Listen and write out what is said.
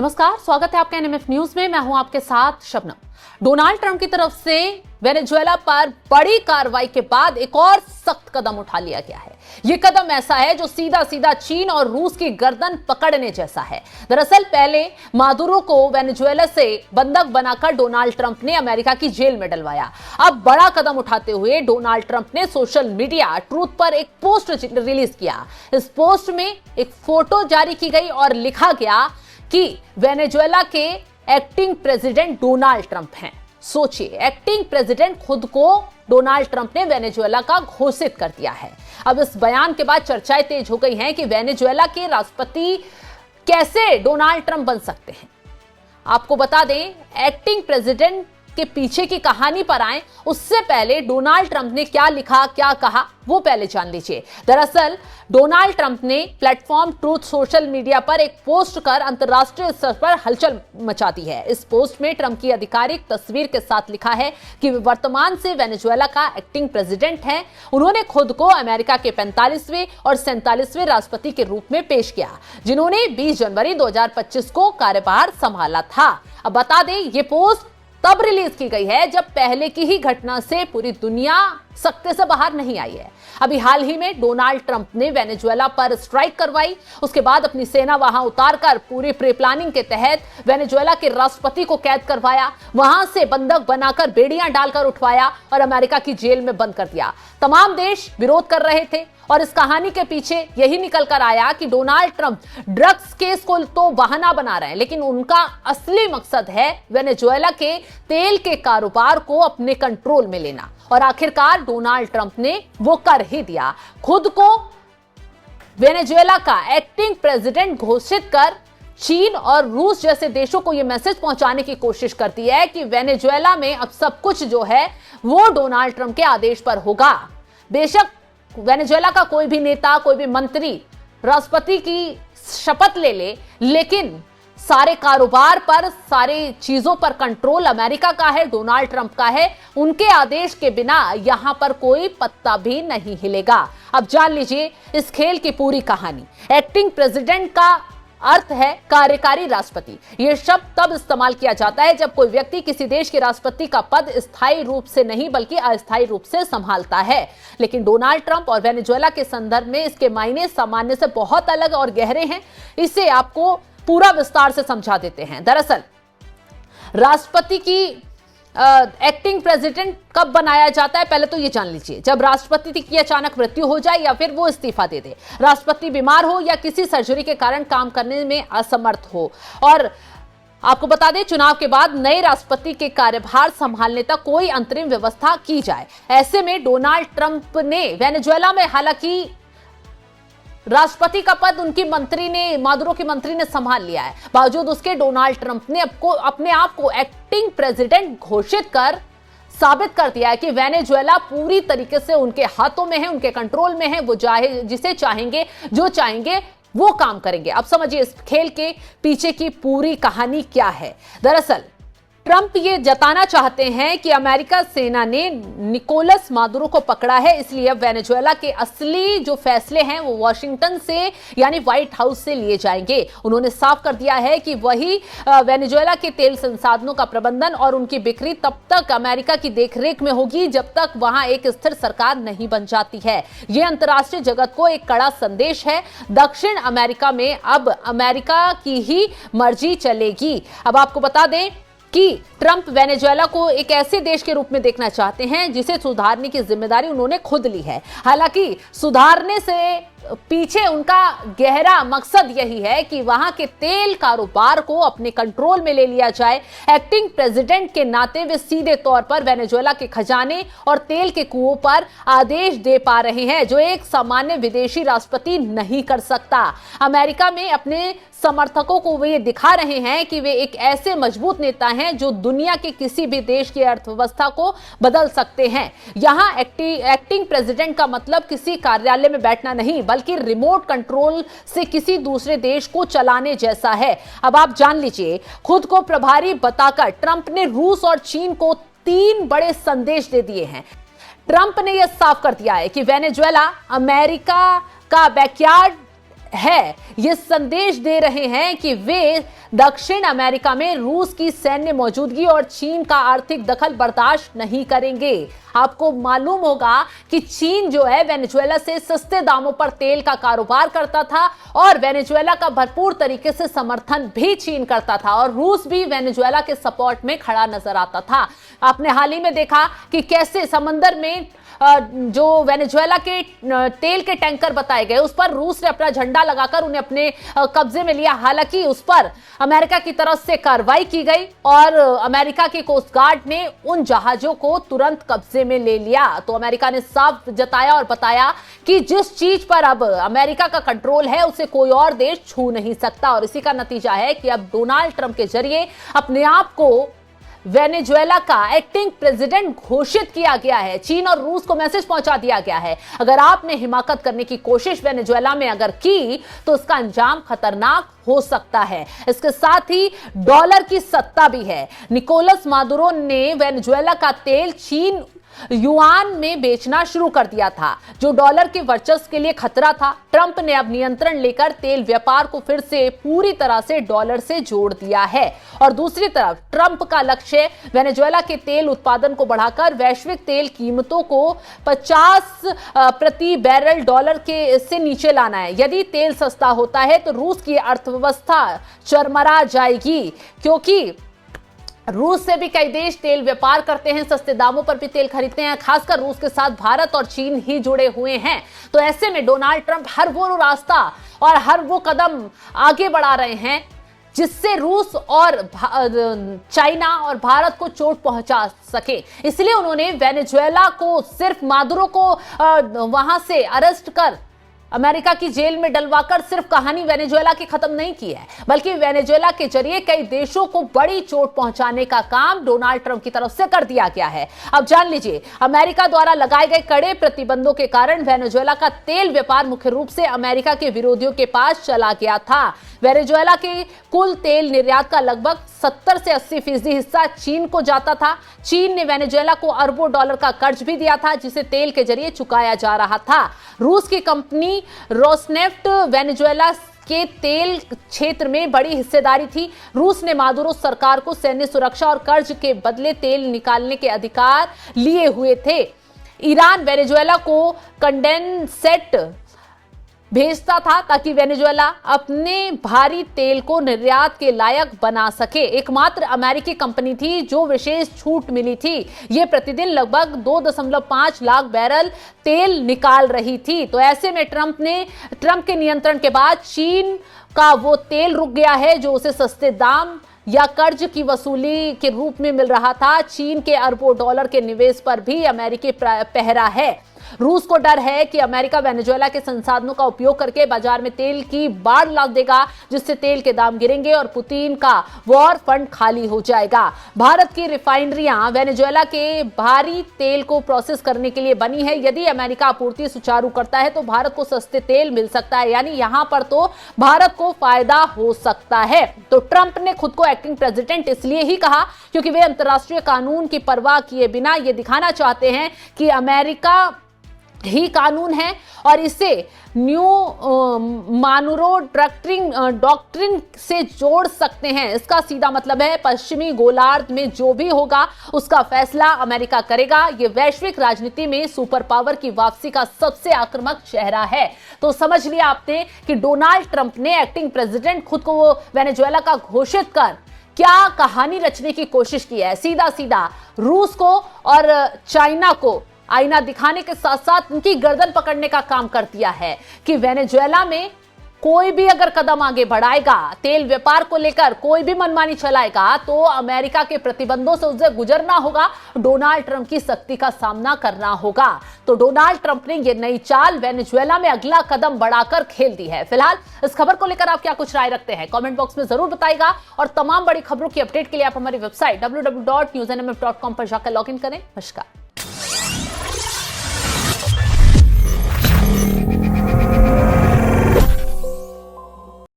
नमस्कार, स्वागत है आपके एनएमएफ न्यूज में। मैं हूं आपके साथ शबनम। डोनाल्ड ट्रंप की तरफ से वेनेजुएला पर बड़ी कार्रवाई के बाद एक और सख्त कदम उठा लिया गया है। यह कदम ऐसा है जो सीधा सीधा चीन और रूस की गर्दन पकड़ने जैसा है। दरअसल पहले मादुरो को वेनेजुएला से बंधक बनाकर डोनाल्ड ट्रंप ने अमेरिका की जेल में डलवाया। अब बड़ा कदम उठाते हुए डोनाल्ड ट्रंप ने सोशल मीडिया ट्रूथ पर एक पोस्ट रिलीज किया। इस पोस्ट में एक फोटो जारी की गई और लिखा गया कि वेनेजुएला के एक्टिंग प्रेसिडेंट डोनाल्ड ट्रंप हैं। सोचिए, एक्टिंग प्रेसिडेंट खुद को डोनाल्ड ट्रंप ने वेनेजुएला का घोषित कर दिया है। अब इस बयान के बाद चर्चाएं तेज हो गई हैं कि वेनेजुएला के राष्ट्रपति कैसे डोनाल्ड ट्रंप बन सकते हैं। आपको बता दें, एक्टिंग प्रेसिडेंट के पीछे की कहानी पर आए उससे पहले डोनाल्ड ट्रंप ने क्या लिखा, क्या कहा, वो पहले जान लीजिए। दरअसल डोनाल्ड ट्रंप ने प्लेटफॉर्म ट्रूथ सोशल मीडिया पर एक पोस्ट कर अंतर्राष्ट्रीय स्तर पर हलचल मचा दी है। इस पोस्ट में ट्रंप की आधिकारिक तस्वीर के साथ लिखा है कि वे वर्तमान से वेनेजुएला का एक्टिंग प्रेसिडेंट हैं। उन्होंने खुद को अमेरिका के 45वें और 47वें राष्ट्रपति के रूप में पेश किया, जिन्होंने 20 जनवरी 2025 को कार्यभार संभाला था। अब बता दें, ये पोस्ट तब रिलीज की गई है जब पहले की ही घटना से पूरी दुनिया सख्ते से बाहर नहीं आई है। अभी हाल ही में डोनाल्ड ट्रंप ने वेनेजुएला पर स्ट्राइक करवाई, उसके बाद अपनी सेना वहां उतारकर पूरी प्री प्लानिंग के तहत वेनेजुएला के राष्ट्रपति को कैद करवाया, वहां से बंधक बनाकर बेड़ियां डालकर उठवाया और अमेरिका की जेल में बंद कर दिया। तमाम देश विरोध कर रहे थे और इस कहानी के पीछे यही निकल कर आया कि डोनाल्ड ट्रंप ड्रग्स केस को तो बहाना बना रहे हैं, लेकिन उनका असली मकसद है वेनेजुएला के तेल के कारोबार को अपने कंट्रोल में लेना। और आखिरकार डोनाल्ड ट्रंप ने वो कर ही दिया। खुद को वेनेजुएला का एक्टिंग प्रेसिडेंट घोषित कर चीन और रूस जैसे देशों को यह मैसेज पहुंचाने की कोशिश करती है कि वेनेजुएला में अब सब कुछ जो है वो डोनाल्ड ट्रंप के आदेश पर होगा। बेशक वेनेजुएला का कोई भी नेता, कोई भी मंत्री राष्ट्रपति की शपथ ले ले, लेकिन सारे कारोबार पर, सारी चीजों पर कंट्रोल अमेरिका का है, डोनाल्ड ट्रंप का है। उनके आदेश के बिना यहां पर कोई पत्ता भी नहीं हिलेगा। अब जान लीजिए इस खेल की पूरी कहानी। एक्टिंग प्रेसिडेंट का अर्थ है कार्यकारी राष्ट्रपति। यह शब्द तब इस्तेमाल किया जाता है जब कोई व्यक्ति किसी देश के राष्ट्रपति का पद स्थायी रूप से नहीं बल्कि अस्थायी रूप से संभालता है। लेकिन डोनाल्ड ट्रंप और वेनेजुएला के संदर्भ में इसके मायने सामान्य से बहुत अलग और गहरे हैं। इसे आपको पूरा विस्तार से समझा देते हैं। दरअसल राष्ट्रपति की एक्टिंग प्रेसिडेंट कब बनाया जाता है, पहले तो ये जान लीजिए। जब राष्ट्रपति की अचानक मृत्यु हो जाए या फिर वो इस्तीफा दे दे, राष्ट्रपति बीमार हो या किसी सर्जरी के कारण काम करने में असमर्थ हो। और आपको बता दें, चुनाव के बाद नए राष्ट्रपति के कार्यभार संभालने तक कोई अंतरिम व्यवस्था की जाए। ऐसे में डोनाल्ड ट्रंप ने वेनेजुएला में, हालांकि राष्ट्रपति का पद उनकी मंत्री ने, मादुरो की मंत्री ने संभाल लिया है, बावजूद उसके डोनाल्ड ट्रंप ने अपने आप को एक्टिंग प्रेसिडेंट घोषित कर साबित कर दिया है कि वेनेजुएला पूरी तरीके से उनके हाथों में है, उनके कंट्रोल में है। वो जिसे चाहेंगे, जो चाहेंगे वो काम करेंगे। अब समझिए इस खेल के पीछे की पूरी कहानी क्या है। दरअसल ट्रंप ये जताना चाहते हैं कि अमेरिका सेना ने निकोलस मादुरो को पकड़ा है, इसलिए अब वेनेजुएला के असली जो फैसले हैं वो वॉशिंगटन से यानी व्हाइट हाउस से लिए जाएंगे। उन्होंने साफ कर दिया है कि वही वेनेजुएला के तेल संसाधनों का प्रबंधन और उनकी बिक्री तब तक अमेरिका की देखरेख में होगी जब तक वहां एक स्थिर सरकार नहीं बन जाती है। यह अंतर्राष्ट्रीय जगत को एक कड़ा संदेश है। दक्षिण अमेरिका में अब अमेरिका की ही मर्जी चलेगी। अब आपको बता दें कि ट्रंप वेनेजुएला को एक ऐसे देश के रूप में देखना चाहते हैं जिसे सुधारने की जिम्मेदारी उन्होंने खुद ली है। हालांकि सुधारने से पीछे उनका गहरा मकसद यही है कि वहां के तेल कारोबार को अपने कंट्रोल में ले लिया जाए। एक्टिंग प्रेसिडेंट के नाते वे सीधे तौर पर वेनेजुएला के खजाने और तेल के कुओं पर आदेश दे पा रहे हैं, जो एक सामान्य विदेशी राष्ट्रपति नहीं कर सकता। अमेरिका में अपने समर्थकों को वे दिखा रहे हैं कि वे एक ऐसे मजबूत नेता हैं जो दुनिया के किसी भी देश की अर्थव्यवस्था को बदल सकते हैं। यहां एक्टिंग प्रेसिडेंट का मतलब किसी कार्यालय में बैठना नहीं, बल्कि रिमोट कंट्रोल से किसी दूसरे देश को चलाने जैसा है। अब आप जान लीजिए, खुद को प्रभारी बताकर ट्रंप ने रूस और चीन को 3 बड़े संदेश दे दिए हैं। ट्रंप ने यह साफ कर दिया है कि वेनेजुएला अमेरिका का बैकयार्ड है ये संदेश दे रहे हैं कि वे दक्षिण अमेरिका में रूस की सैन्य मौजूदगी और चीन का आर्थिक दखल बर्दाश्त नहीं करेंगे। आपको मालूम होगा कि चीन जो है वेनेजुएला से सस्ते दामों पर तेल का कारोबार करता था और वेनेजुएला का भरपूर तरीके से समर्थन भी चीन करता था और रूस भी वेनेजुएला के सपोर्ट में खड़ा नजर आता था। आपने हाल ही में देखा कि कैसे समंदर में जो वेनेजुएला के तेल के टैंकर बताए गए उस पर रूस ने अपना झंडा लगाकर उन्हें अपने कब्जे में लिया। हालांकि उस पर अमेरिका की तरफ से कार्रवाई की गई और अमेरिका की कोस्ट गार्ड ने उन जहाजों को तुरंत कब्जे में ले लिया। तो अमेरिका ने साफ जताया और बताया कि जिस चीज पर अब अमेरिका का कंट्रोल है उसे कोई और देश छू नहीं सकता और इसी का नतीजा है कि अब डोनाल्ड ट्रंप के जरिए अपने आप को वेनेजुएला का एक्टिंग प्रेसिडेंट घोषित किया गया है। चीन और रूस को मैसेज पहुंचा दिया गया है, अगर आपने हिमाकत करने की कोशिश वेनेजुएला में अगर की तो उसका अंजाम खतरनाक हो सकता है। इसके साथ ही डॉलर की सत्ता भी है। निकोलस मादुरो ने वेनेजुएला का तेल चीन युआन में बेचना शुरू कर दिया था जो डॉलर के वर्चस्व के लिए खतरा था। ट्रंप ने अब नियंत्रण लेकर तेल व्यापार को फिर से पूरी तरह से डॉलर से जोड़ दिया है और दूसरी तरफ ट्रंप का लक्ष्य वेनेजुएला के तेल उत्पादन को बढ़ाकर वैश्विक तेल कीमतों को 50 प्रति बैरल डॉलर के से नीचे लाना है। यदि तेल सस्ता होता है तो रूस की अर्थव्यवस्था चरमरा जाएगी क्योंकि रूस से भी कई देश तेल व्यापार करते हैं, सस्ते दामों पर भी तेल खरीदते हैं। खासकर रूस के साथ भारत और चीन ही जुड़े हुए हैं। तो ऐसे में डोनाल्ड ट्रंप हर वो रास्ता और हर वो कदम आगे बढ़ा रहे हैं जिससे रूस और चाइना और भारत को चोट पहुंचा सके। इसलिए उन्होंने वेनेजुएला को सिर्फ मादुरो को वहां से अरेस्ट कर अमेरिका की जेल में डलवाकर सिर्फ कहानी वेनेजुएला की खत्म नहीं की है, बल्कि वेनेजुएला के जरिए कई देशों को बड़ी चोट पहुंचाने का काम डोनाल्ड ट्रंप की तरफ से कर दिया गया है। अब जान लीजिए, अमेरिका द्वारा लगाए गए कड़े प्रतिबंधों के कारण वेनेजुएला का तेल व्यापार मुख्य रूप से अमेरिका के विरोधियों के पास चला गया था। वेनेजुएला के कुल तेल निर्यात का लगभग 70 से 80% हिस्सा चीन को जाता था। चीन ने वेनेजुएला को अरबों डॉलर का कर्ज भी दिया था जिसे तेल के जरिए चुकाया जा रहा था। रूस की कंपनी रोसनेफ्ट वेनेजुएला के तेल क्षेत्र में बड़ी हिस्सेदारी थी। रूस ने मादुरो सरकार को सैन्य सुरक्षा और कर्ज के बदले तेल निकालने के अधिकार लिए हुए थे। ईरान वेनेजुएला को कंडेंसेट भेजता था ताकि वेनेजुएला अपने भारी तेल को निर्यात के लायक बना सके। एकमात्र अमेरिकी कंपनी थी जो विशेष छूट मिली थी। यह प्रतिदिन लगभग 2.5 लाख बैरल तेल निकाल रही थी। तो ऐसे में ट्रंप के नियंत्रण के बाद चीन का वो तेल रुक गया है जो उसे सस्ते दाम या कर्ज की वसूली के रूप में मिल रहा था। चीन के अरबों डॉलर के निवेश पर भी अमेरिकी पहरा है। रूस को डर है कि अमेरिका वेनेजुएला के संसाधनों का उपयोग करके बाजार में तेल की बाढ़ ला देगा जिससे तेल के दाम गिरेंगे और पुतिन का वॉर फंड खाली हो जाएगा। भारत की रिफाइनरियां वेनेजुएला के भारी तेल को प्रोसेस करने के लिए बनी है। यदि अमेरिका आपूर्ति सुचारू करता है तो भारत को सस्ते तेल मिल सकता है, यानी यहां पर तो भारत को फायदा हो सकता है। तो ट्रंप ने खुद को एक्टिंग प्रेसिडेंट इसलिए ही कहा क्योंकि वे अंतर्राष्ट्रीय कानून की परवाह किए बिना यह दिखाना चाहते हैं कि अमेरिका ही कानून है और इसे न्यू मानुरो डॉक्ट्रिन से जोड़ सकते हैं। इसका सीधा मतलब है पश्चिमी गोलार्ध में जो भी होगा उसका फैसला अमेरिका करेगा। यह वैश्विक राजनीति में सुपर पावर की वापसी का सबसे आक्रामक चेहरा है। तो समझ लिया आपने कि डोनाल्ड ट्रंप ने एक्टिंग प्रेसिडेंट खुद को वेनेजुएला का घोषित कर क्या कहानी रचने की कोशिश की है। सीधा सीधा रूस को और चाइना को आईना दिखाने के साथ साथ उनकी गर्दन पकड़ने का काम कर दिया है कि वेनेजुएला में कोई भी अगर कदम आगे बढ़ाएगा, तेल व्यापार को लेकर कोई भी मनमानी चलाएगा तो अमेरिका के प्रतिबंधों से उसे गुजरना होगा, डोनाल्ड ट्रंप की सख्ती का सामना करना होगा। तो डोनाल्ड ट्रंप ने यह नई चाल वेनेजुएला में अगला कदम बढ़ाकर खेल दी है। फिलहाल इस खबर को लेकर आप क्या कुछ राय रखते हैं कमेंट बॉक्स में जरूर बताइएगा और तमाम बड़ी खबरों की अपडेट के लिए आप हमारी वेबसाइट www.newsnmf.com पर जाकर लॉग इन करें। नमस्कार।